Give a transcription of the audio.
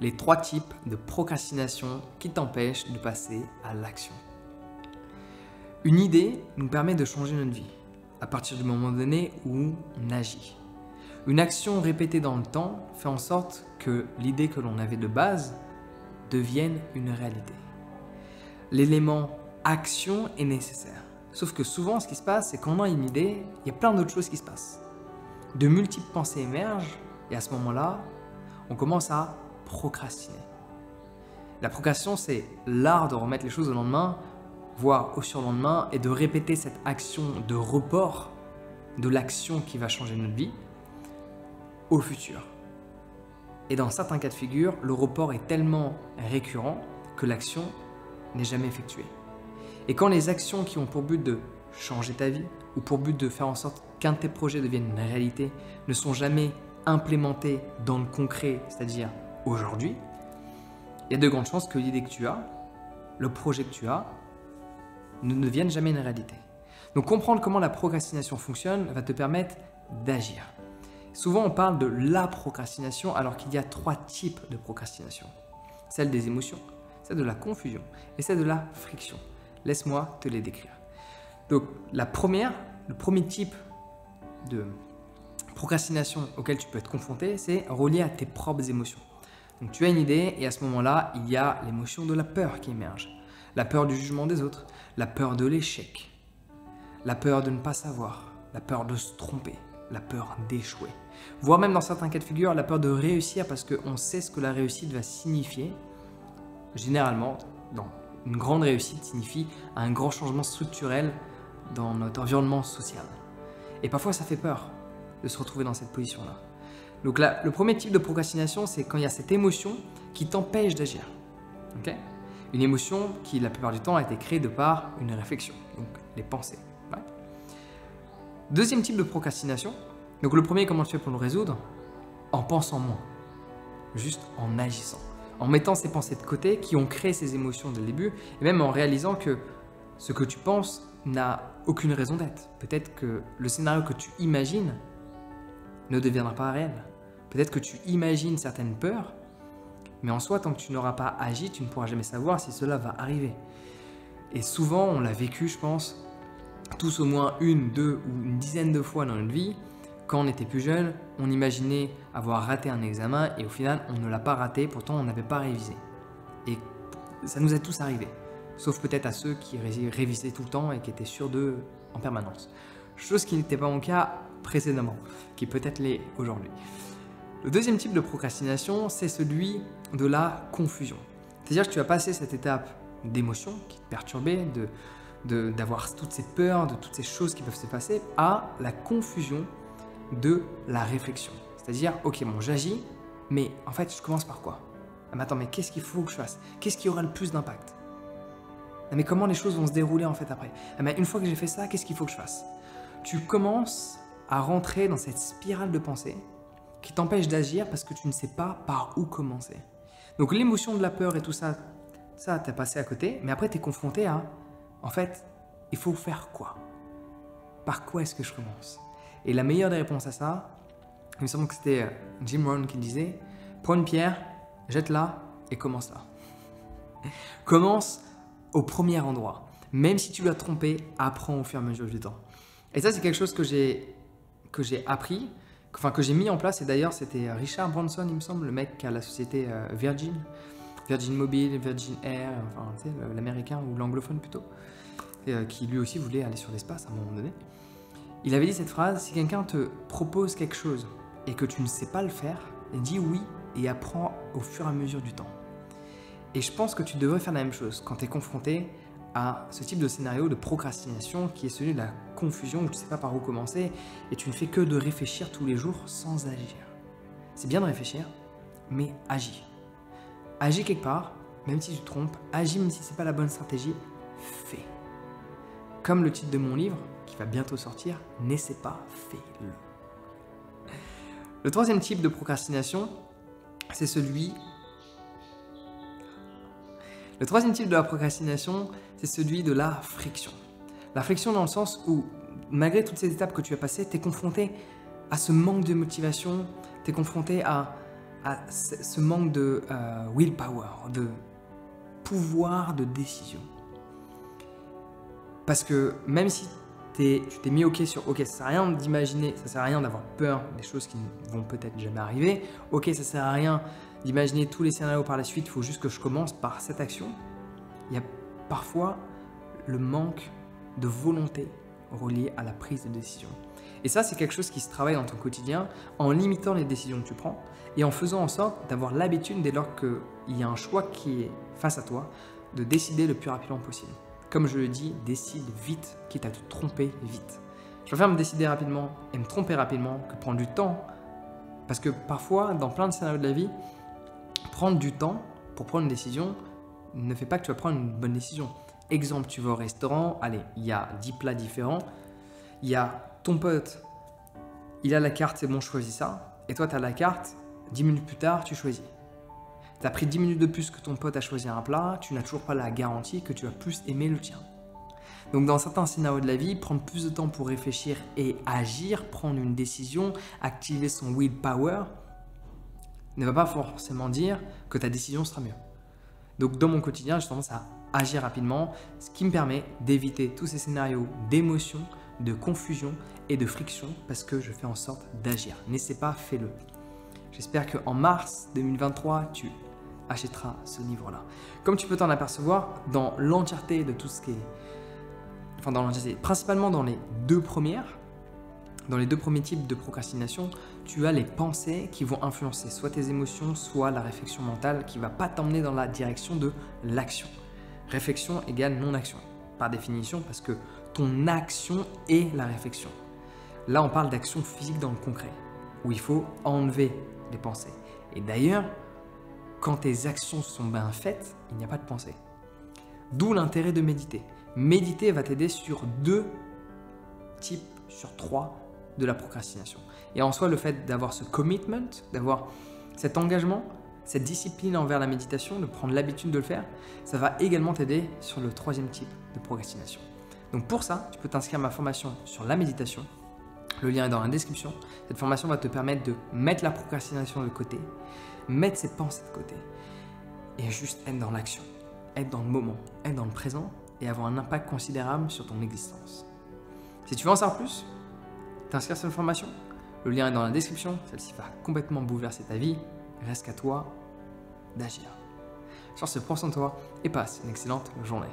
les 3 types de procrastination qui t'empêchent de passer à l'action. Une idée nous permet de changer notre vie à partir du moment donné où on agit. Une action répétée dans le temps fait en sorte que l'idée que l'on avait de base devienne une réalité. L'élément action est nécessaire. Sauf que souvent, ce qui se passe, c'est qu'on a une idée, il y a plein d'autres choses qui se passent. De multiples pensées émergent et à ce moment-là, on commence à procrastiner. La procrastination, c'est l'art de remettre les choses au lendemain, voire au surlendemain, et de répéter cette action de report de l'action qui va changer notre vie au futur. Et dans certains cas de figure, le report est tellement récurrent que l'action n'est jamais effectuée. Et quand les actions qui ont pour but de changer ta vie ou pour but de faire en sorte qu'un de tes projets devienne une réalité ne sont jamais implémentées dans le concret, c'est-à-dire aujourd'hui, il y a de grandes chances que l'idée que tu as, le projet que tu as, ne devienne jamais une réalité. Donc comprendre comment la procrastination fonctionne va te permettre d'agir. Souvent on parle de la procrastination alors qu'il y a 3 types de procrastination. Celle des émotions, celle de la confusion et celle de la friction. Laisse-moi te les décrire. Donc le premier type de procrastination auquel tu peux être confronté, c'est relié à tes propres émotions. Donc tu as une idée et à ce moment-là, il y a l'émotion de la peur qui émerge. La peur du jugement des autres, la peur de l'échec, la peur de ne pas savoir, la peur de se tromper, la peur d'échouer. Voire même dans certains cas de figure, la peur de réussir parce qu'on sait ce que la réussite va signifier. Généralement, dans une grande réussite signifie un grand changement structurel dans notre environnement social. Et parfois, ça fait peur de se retrouver dans cette position-là. Donc là, le premier type de procrastination, c'est quand il y a cette émotion qui t'empêche d'agir. Okay ? Une émotion qui, la plupart du temps, a été créée de par une réflexion, donc les pensées. Ouais. Deuxième type de procrastination. Donc le premier, comment tu fais pour le résoudre? En pensant moins, juste en agissant. En mettant ces pensées de côté qui ont créé ces émotions dès le début, et même en réalisant que ce que tu penses n'a aucune raison d'être. Peut-être que le scénario que tu imagines ne deviendra pas réel. Peut-être que tu imagines certaines peurs, mais en soi, tant que tu n'auras pas agi, tu ne pourras jamais savoir si cela va arriver. Et souvent, on l'a vécu, je pense, tous au moins 1, 2 ou une dizaine de fois dans notre vie. Quand on était plus jeune, on imaginait avoir raté un examen et au final, on ne l'a pas raté, pourtant on n'avait pas révisé. Et ça nous est tous arrivé, sauf peut-être à ceux qui révisaient tout le temps et qui étaient sûrs d'eux en permanence. Chose qui n'était pas mon cas précédemment, qui peut-être l'est aujourd'hui. Le deuxième type de procrastination, c'est celui de la confusion. C'est-à-dire que tu as passé cette étape d'émotion qui te perturbait, d'avoir toutes ces peurs, de toutes ces choses qui peuvent se passer, à la confusion de la réflexion. C'est-à-dire, ok, bon, j'agis, mais en fait, je commence par quoi? Ah, mais attends, mais qu'est-ce qu'il faut que je fasse? Qu'est-ce qui aura le plus d'impact? Ah, mais comment les choses vont se dérouler en fait après? Ah, mais une fois que j'ai fait ça, qu'est-ce qu'il faut que je fasse? Tu commences à rentrer dans cette spirale de pensée qui t'empêche d'agir parce que tu ne sais pas par où commencer. Donc l'émotion de la peur et tout ça, t'as passé à côté, mais après tu es confronté à, en fait, il faut faire quoi? Par quoi est-ce que je commence? Et la meilleure des réponses à ça, il me semble que c'était Jim Rohn qui disait, prends une pierre, jette-la et commence là. Commence au premier endroit. Même si tu l'as trompé, apprends au fur et à mesure du temps. Et ça, c'est quelque chose que j'ai appris, que j'ai mis en place. Et d'ailleurs, c'était Richard Branson, il me semble, le mec qui a la société Virgin Mobile, Virgin Air, enfin, tu sais, l'américain ou l'anglophone plutôt, qui lui aussi voulait aller sur l'espace à un moment donné. Il avait dit cette phrase, si quelqu'un te propose quelque chose et que tu ne sais pas le faire, dis oui et apprends au fur et à mesure du temps. Et je pense que tu devrais faire la même chose quand tu es confronté à ce type de scénario de procrastination qui est celui de la confusion où tu ne sais pas par où commencer et tu ne fais que de réfléchir tous les jours sans agir. C'est bien de réfléchir, mais agis. Agis quelque part, même si tu te trompes, agis même si ce n'est pas la bonne stratégie, fais. Comme le titre de mon livre, qui va bientôt sortir, n'essaie pas, fais-le. Le troisième type de procrastination, c'est celui... Le troisième type de la procrastination, c'est celui de la friction. La friction dans le sens où, malgré toutes ces étapes que tu as passées, tu es confronté à ce manque de motivation, tu es confronté à à ce manque de willpower, de pouvoir de décision. Parce que même si tu t'es mis OK sur OK, ça sert à rien d'imaginer, ça sert à rien d'avoir peur des choses qui ne vont peut-être jamais arriver. OK, ça sert à rien d'imaginer tous les scénarios par la suite, il faut juste que je commence par cette action. Il y a parfois le manque de volonté relié à la prise de décision. Et ça, c'est quelque chose qui se travaille dans ton quotidien en limitant les décisions que tu prends et en faisant en sorte d'avoir l'habitude, dès lors qu'il y a un choix qui est face à toi, de décider le plus rapidement possible. Comme je le dis, décide vite, quitte à te tromper vite. Je préfère me décider rapidement et me tromper rapidement que prendre du temps. Parce que parfois, dans plein de scénarios de la vie, prendre du temps pour prendre une décision ne fait pas que tu vas prendre une bonne décision. Exemple, tu vas au restaurant, allez, il y a 10 plats différents, il y a ton pote, il a la carte, c'est bon, choisis ça, et toi, tu as la carte, 10 minutes plus tard, tu choisis. Tu as pris 10 minutes de plus que ton pote a choisi un plat, tu n'as toujours pas la garantie que tu vas plus aimer le tien. Donc dans certains scénarios de la vie, prendre plus de temps pour réfléchir et agir, prendre une décision, activer son willpower, ne va pas forcément dire que ta décision sera mieux. Donc dans mon quotidien, j'ai tendance à agir rapidement, ce qui me permet d'éviter tous ces scénarios d'émotion, de confusion et de friction parce que je fais en sorte d'agir. N'essaie pas, fais-le. J'espère qu'en mars 2023, tu achèteras ce livre-là. Comme tu peux t'en apercevoir, dans l'entièreté de tout ce qui est... Enfin, dans l'entièreté, principalement dans les deux premiers types de procrastination, tu as les pensées qui vont influencer soit tes émotions, soit la réflexion mentale qui ne va pas t'emmener dans la direction de l'action. Réflexion égale non-action, par définition, parce que ton action est la réflexion. Là, on parle d'action physique dans le concret, où il faut enlever les pensées. Et d'ailleurs, quand tes actions sont bien faites, il n'y a pas de pensée. D'où l'intérêt de méditer. Méditer va t'aider sur 2 types sur 3 de la procrastination. Et en soi, le fait d'avoir ce commitment, d'avoir cet engagement, cette discipline envers la méditation, de prendre l'habitude de le faire, ça va également t'aider sur le 3e type de procrastination. Donc pour ça, tu peux t'inscrire à ma formation sur la méditation. Le lien est dans la description. Cette formation va te permettre de mettre la procrastination de côté, mettre ses pensées de côté et juste être dans l'action, être dans le moment, être dans le présent et avoir un impact considérable sur ton existence. Si tu veux en savoir plus, t'inscrire sur une formation. Le lien est dans la description. Celle-ci va complètement bouleverser ta vie. Il reste qu'à toi d'agir. Sur ce, prends soin de toi et passe une excellente journée.